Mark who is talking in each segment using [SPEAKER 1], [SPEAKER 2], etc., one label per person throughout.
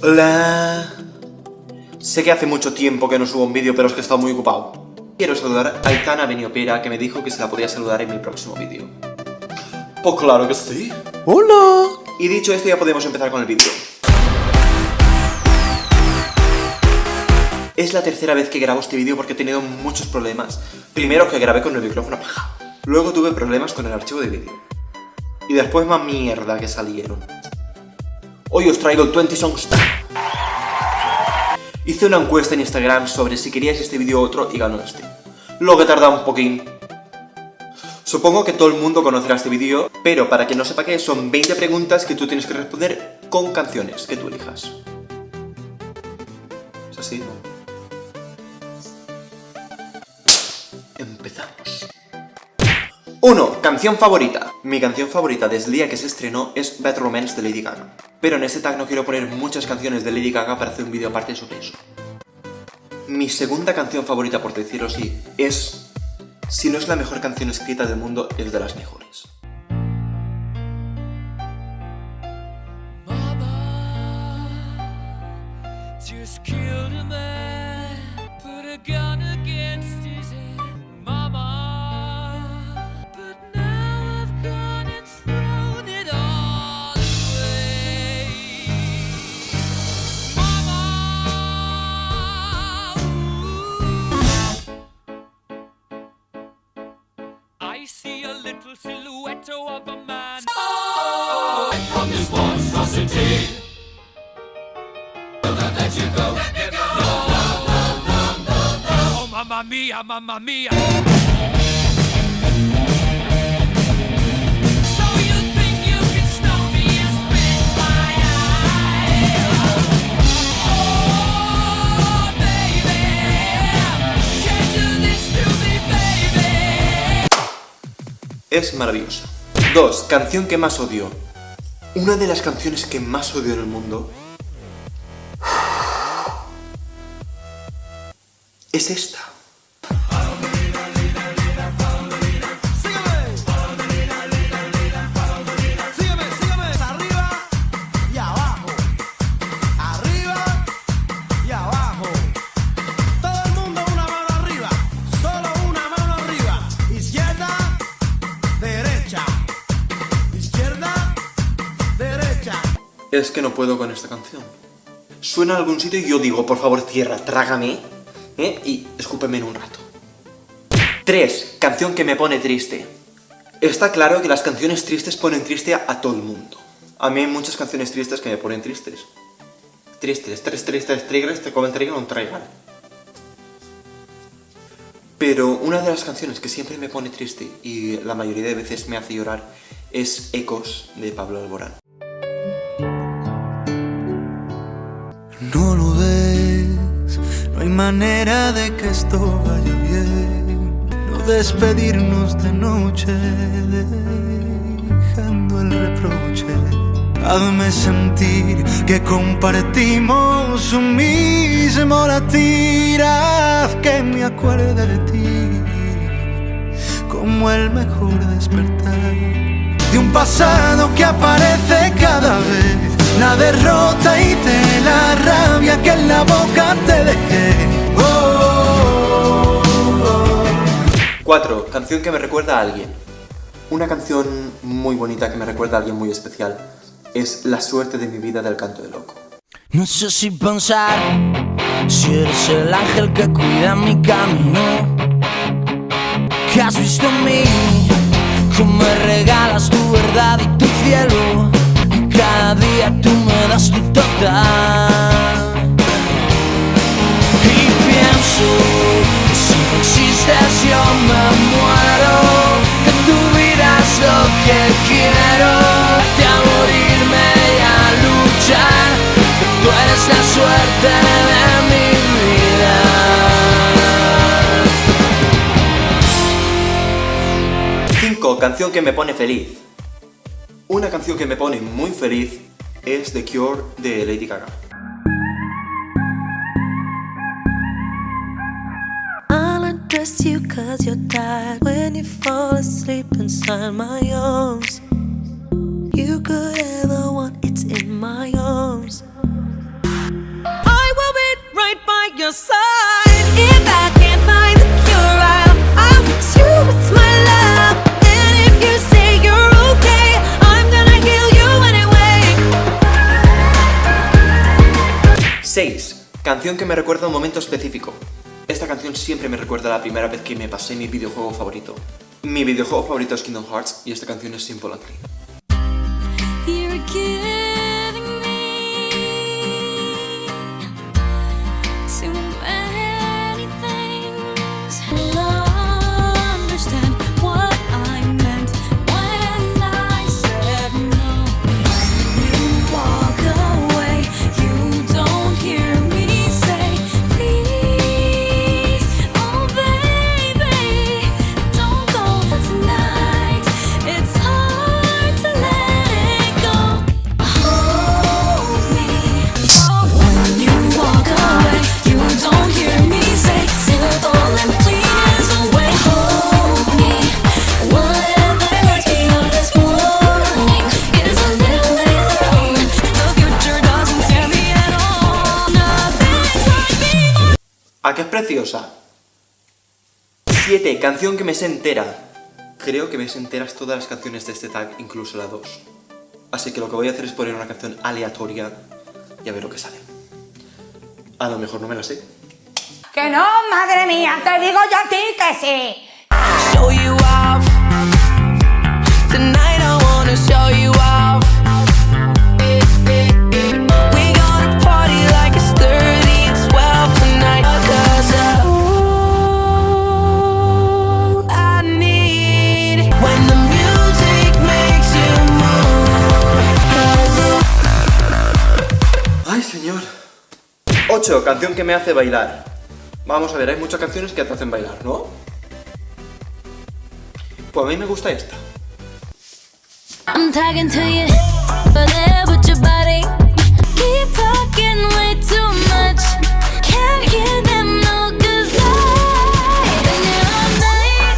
[SPEAKER 1] Hola. Sé que hace mucho tiempo que no subo un vídeo, pero es que he estado muy ocupado. Quiero saludar a Aitana Beniopera, que me dijo que se la podía saludar en mi próximo vídeo. Pues claro que sí. ¡Hola! Y dicho esto, ya podemos empezar con el vídeo. Es la tercera vez que grabo este vídeo porque he tenido muchos problemas. Primero que grabé con el micrófono apagado. Luego tuve problemas con el archivo de vídeo. Y después más mierda que salieron. Hoy os traigo el 20 Songs Tag. Hice una encuesta en Instagram sobre si queríais este vídeo o otro y ganó este. Lo que tarda un poquín. Supongo que todo el mundo conocerá este vídeo, pero para quien no sepa qué es, son 20 preguntas que tú tienes que responder con canciones que tú elijas. ¿Es así? Empezamos. 1. Canción favorita. Mi canción favorita desde el día que se estrenó es Bad Romance de Lady Gaga. Pero en este tag no quiero poner muchas canciones de Lady Gaga para hacer un vídeo aparte sobre eso. Mi segunda canción favorita, por decirlo así, es... si no es la mejor canción escrita del mundo, es de las mejores.
[SPEAKER 2] I see a little silhouette of a man. Oh, from this monstrosity. Will not let you go. Let me go. No. Oh, mamma mia, mamma mia. So you think you can stop me and spit my eye? Oh, baby, can't do this to me, baby.
[SPEAKER 1] Es maravillosa. 2. Canción que más odio. Una de las canciones que más odio en el mundo es esta.
[SPEAKER 3] Arriba y abajo, arriba y abajo. Todo el mundo una mano arriba, solo una mano arriba. Izquierda, derecha, izquierda, derecha.
[SPEAKER 1] Es que no puedo con esta canción. Suena en algún sitio y yo digo, por favor, tierra, trágame, y escúpeme en un rato. 3. Canción que me pone triste. Está claro que las canciones tristes ponen triste a todo el mundo. A mí hay muchas canciones tristes que me ponen tristes. Tristes, trigres, te comen trigger o un traigan. Pero una de las canciones que siempre me pone triste y la mayoría de veces me hace llorar es Ecos de Pablo Alborán.
[SPEAKER 4] No lo ves, no hay manera de que esto vaya bien. No despedirnos de noche, dejando el reproche. Hazme sentir que compartimos un mismo latir. Haz que me acuerde de ti como el mejor despertar de un pasado que aparece cada vez. La derrota y de la rabia que en la boca te dejé.
[SPEAKER 1] 4. Canción que me recuerda a alguien. Una canción muy bonita que me recuerda a alguien muy especial es La suerte de mi vida del Canto de Loco.
[SPEAKER 4] No sé si pensar si eres el ángel que cuida mi camino, que has visto en mí, cómo me regalas tu verdad y tu cielo. Cada día tú me das tu total. Y pienso que si no existes yo me muero, que tu vida es lo que quiero. De a morirme y a luchar, que tú eres la suerte de mi vida.
[SPEAKER 1] 5. Canción que me pone feliz. Una canción que me pone muy feliz es The Cure de Lady Gaga.
[SPEAKER 5] I'll undress you 'cause you're tired when you fall asleep inside my arms. You could ever want it's in my arms. your side. If I can't find the cure, I'll fix you with my love. And if you say you're okay, I'm gonna heal you anyway.
[SPEAKER 1] 6. Canción que me recuerda a un momento específico. Esta canción siempre me recuerda a la primera vez que me pasé mi videojuego favorito. Mi videojuego favorito es Kingdom Hearts y esta canción es Simple and Clean.
[SPEAKER 5] You're giving me too many things. I'll understand what I meant when I said no. You walk away, you don't hear me say please. Oh baby, don't go tonight. It's hard to let it go. Hold me. When you walk away, you don't hear me say simple and please away. Hold me. Whatever hurts me on this morning is a little late. The future doesn't scare me at all. Nothing's like before.
[SPEAKER 1] ¿A qué es preciosa? 7. Canción que me sé entera. Creo que me sé enteras todas las canciones de este tag, incluso la 2. Así que lo que voy a hacer es poner una canción aleatoria y a ver lo que sale. A lo mejor no me la sé.
[SPEAKER 6] Que no, madre mía, te digo yo a ti que sí.
[SPEAKER 4] Show you off. Tonight I wanna show you off. We gonna party like it's 30 and 12 tonight. 'Cause I need when the music makes you move. 'Cause
[SPEAKER 1] ¡Ay, señor! 8. Canción que me hace bailar. Vamos a ver, hay muchas canciones que te hacen bailar, ¿no? Pues a mí me gusta esta.
[SPEAKER 5] I'm talking to you, but there with your body. Keep talking way too much. Can't hear them no, 'cause I've been here all night.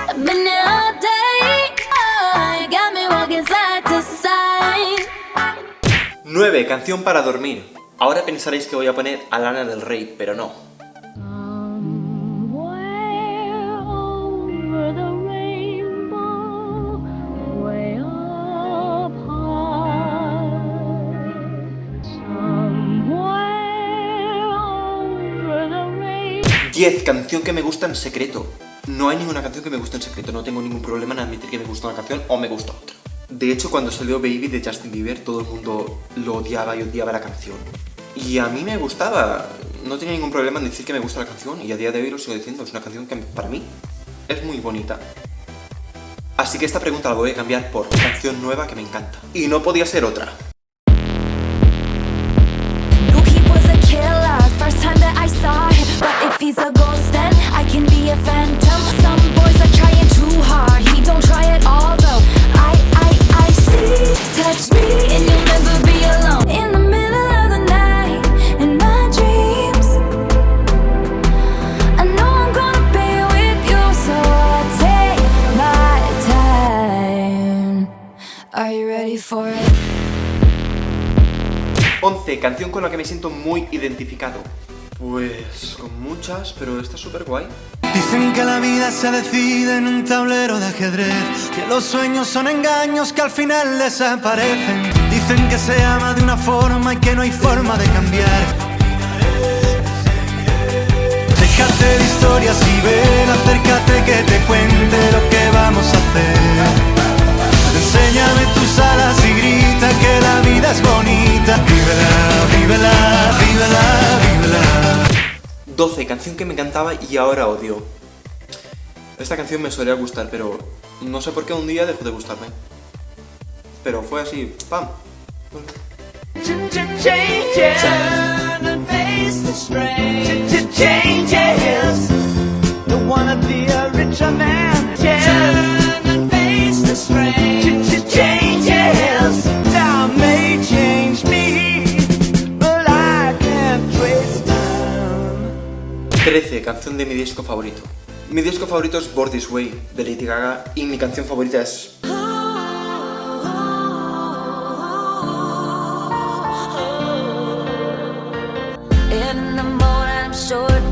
[SPEAKER 5] I've been here all day. Oh, you got me walking side to side.
[SPEAKER 1] 9. Canción para dormir. Ahora pensaréis que voy a poner a Lana del Rey, pero no.
[SPEAKER 5] Somewhere over the rainbow, way up high. Somewhere over the rainbow.
[SPEAKER 1] 10. Canción que me gusta en secreto. No hay ninguna canción que me guste en secreto. No tengo ningún problema en admitir que me gusta una canción o me gusta otra. De hecho, cuando salió Baby de Justin Bieber, todo el mundo lo odiaba y odiaba la canción. Y a mí me gustaba. No tenía ningún problema en decir que me gusta la canción y a día de hoy lo sigo diciendo. Es una canción que para mí es muy bonita. Así que esta pregunta la voy a cambiar por canción nueva que me encanta. Y no podía ser otra.
[SPEAKER 5] Knew he was a killer first time that I saw him. But if he's a ghost, then I can be a phantom. Some boys are trying too hard. He don't try at all though. I see. Touch me and you'll never be alone. In the middle of the night, in my dreams, I know I'm gonna be with you, so I take my time. Are you ready for it?
[SPEAKER 1] 11. Canción con la que me siento muy identificado. Pues con muchas, pero esta es súper guay.
[SPEAKER 3] Dicen que la vida se decide en un tablero de ajedrez, que los sueños son engaños que al final desaparecen. Dicen que se ama de una forma y que no hay forma de cambiar. Déjate de historias y ven, acércate que te cuente lo que vamos a hacer. Enséñame tus alas y grita que la vida es bonita. Vívela, vívela, vívela, vívela.
[SPEAKER 1] 12. Canción que me encantaba y ahora odio. Esta canción me solía gustar, pero no sé por qué un día dejó de gustarme. Pero fue así, ¡pam!
[SPEAKER 3] Turn and face the strange changes. Don't wanna be a richer man. Turn and face the strange changes. Now may change me, but I can't trace time.
[SPEAKER 1] 13. Canción de mi disco favorito. Mi disco favorito es Born This Way de Lady Gaga y mi canción favorita es...
[SPEAKER 5] In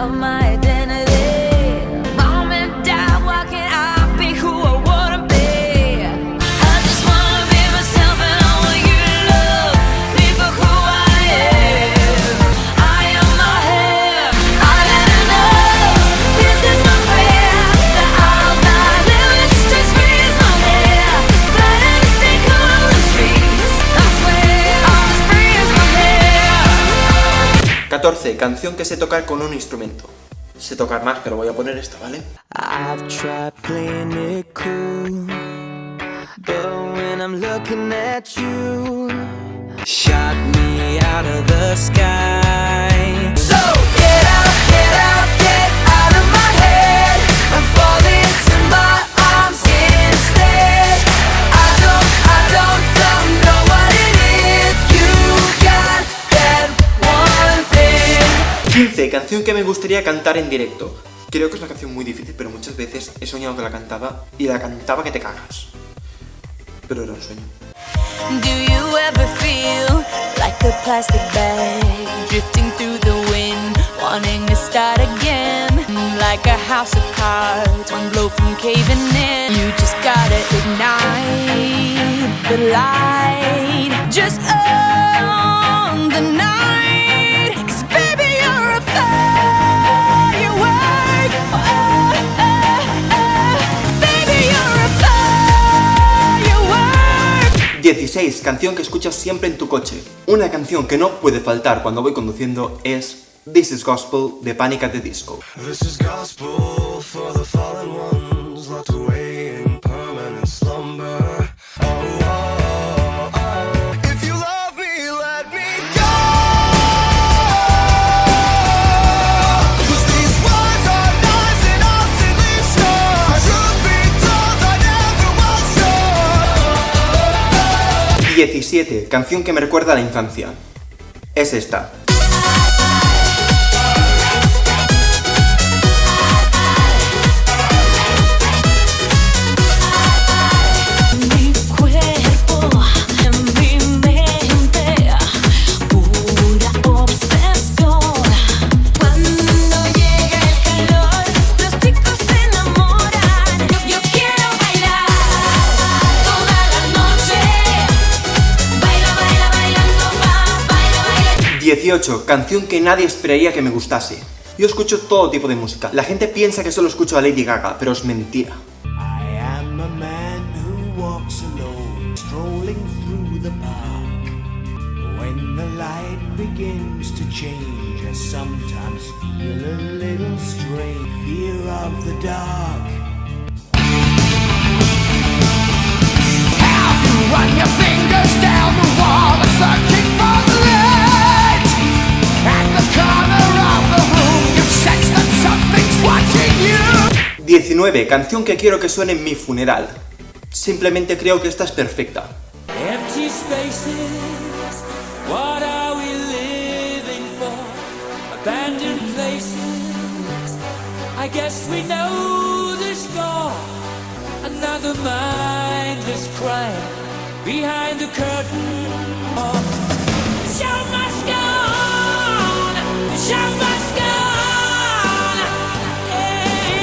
[SPEAKER 5] of my identity. Mom and dad, why can't I be who I wanna be? I just wanna be myself and I want you to love me for who I am. I am my hair, I let her know this is my prayer, that I'll not live, it's just me as my hair. But I stay cool on the streets, I swear, I'm as free as my hair.
[SPEAKER 1] 14. Canción que sé tocar con un instrumento. Sé tocar más, pero voy a poner esta, ¿vale?
[SPEAKER 4] I've tried playing it cool, but when I'm looking at you, shot me out of the sky. So get out of my head. I'm falling to my arms instead. I don't know what it is. You got that one thing.
[SPEAKER 1] 15. Canción que me gustaría cantar en directo. Creo que es una canción muy difícil, pero muchas veces he soñado que la cantaba y la cantaba que te cagas. Pero era un sueño.
[SPEAKER 5] Do you ever feel like a plastic bag drifting through the wind, wanting to start again? Like a house of cards, one blow from caving in. You just gotta ignite the light, just own the night. 'Cause baby, you're a firework. Baby, you're a firework.
[SPEAKER 1] 16. Canción que escuchas siempre en tu coche. Una canción que no puede faltar cuando voy conduciendo es This Is Gospel de Panic! At the Disco.
[SPEAKER 3] This is gospel for the fallen ones, locked away in permanent slumber. Oh, oh, oh. If you love me, let me go. 'Cause these words are nice enough to leave scars. Truth be told, I never was sure.
[SPEAKER 1] 17. Canción que me recuerda a la infancia. Es esta.
[SPEAKER 5] Mi cuerpo, en mi mente, pura obsesión. Cuando llega el calor, los chicos se enamoran. Yo quiero bailar toda la noche. Baila, baila, bailando, baila, baila.
[SPEAKER 1] 18. Canción que nadie esperaría que me gustase. Yo escucho todo tipo de música. La gente piensa que solo escucho a Lady Gaga, pero es mentira.
[SPEAKER 3] I am a man who walks alone, strolling through the park. When the light begins to change, I sometimes feel a little strange fear of the dark.
[SPEAKER 4] Run your fingers down the wall, searching for the light. At the corner of the room, you sense that something's watching you.
[SPEAKER 1] 19. Canción que quiero que suene en mi funeral. Simplemente creo que esta es perfecta.
[SPEAKER 2] Empty spaces, what are we living for? Abandoned places, I guess we know the score. Another mindless crime behind the curtain. Oh. The show must go on, the show must go on.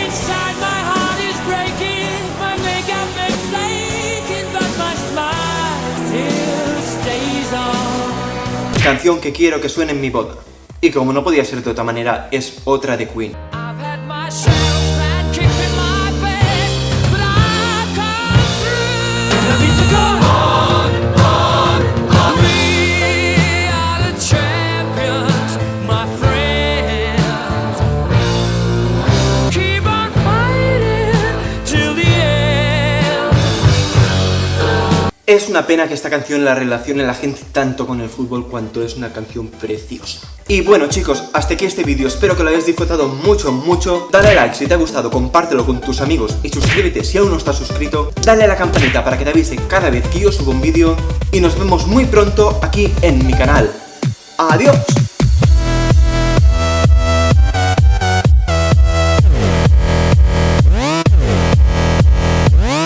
[SPEAKER 2] Inside my heart is breaking, my makeup may flaking, but my smile still stays on.
[SPEAKER 1] Canción que quiero que suene en mi boda. Y como no podía ser de otra manera, es otra de Queen.
[SPEAKER 2] I've had my share of bad kicks in my face, but I've come through. I need to go on. We are the champions, my friends. Keep on fighting till the end.
[SPEAKER 1] Es una pena que esta canción la relacione la gente tanto con el fútbol cuanto es una canción preciosa. Y bueno chicos, hasta aquí este vídeo, espero que lo hayáis disfrutado mucho. Dale like si te ha gustado, compártelo con tus amigos y suscríbete si aún no estás suscrito. Dale a la campanita para que te avise cada vez que yo subo un vídeo y nos vemos muy pronto aquí en mi canal. ¡Adiós!